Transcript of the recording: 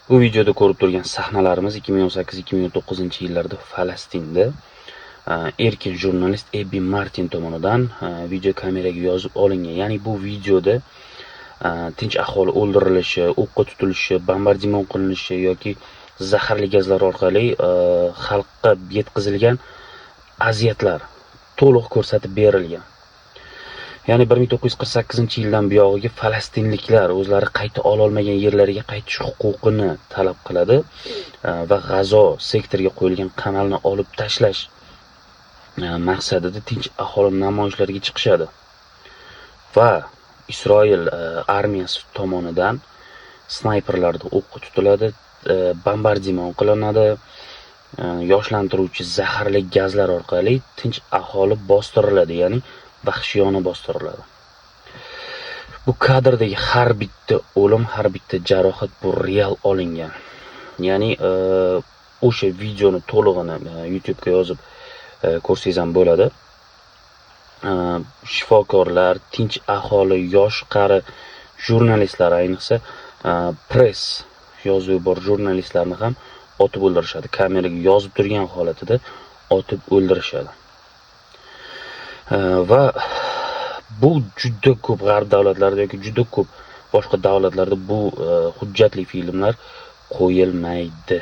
Bu videoda ko'rib turgan sahnalarimiz 2018-2019-yillarda Falastinda erkin jurnalist Ebbi Martin tomonidan video kameraga yozib olingan. Ya'ni bu videoda tinch aholi o'ldirilishi, o'qqa tutilishi, bombardimon qilinishi yoki zaharli gazlar orqali xalqqa yetkazilgan aziyatlar to'liq ko'rsatib berilgan. Ya'ni 1948-yildan buyog'iga falastinliklar o'zlari qayta ololmagan yerlariga qaytish huquqini talab qiladi va G'azo sektoriga qo'yilgan qamalni olib tashlash maqsadida tinch aholi namoyishlarga chiqishadi va Isroil armiyasi tomonidan snayperlarda o'qqa tutiladi, bombardimon qilinadi, yoshlantiruvchi zaharli gazlar orqali tinch aholi bostiriladi, ya'ni vahshiyona bostiriladi. Bu kadrdagi har bitta o'lim, har bitta jarohat bu real olingan. Ya'ni o'sha videoni to'lig'ini YouTube ga yozib ko'rsangiz ham bo'ladi. Shifokorlar, tinch aholi, yosh qari jurnalistlar, ayniqsa press yozuvi bor jurnalistlarni ham otib o'ldirishadi. Kameraga yozib turgan holatida otib o'ldirishadi. Va bu juda ko'p g'arb davlatlarida yoki juda ko'p boshqa davlatlarda bu hujjatli filmlar qo'yilmaydi.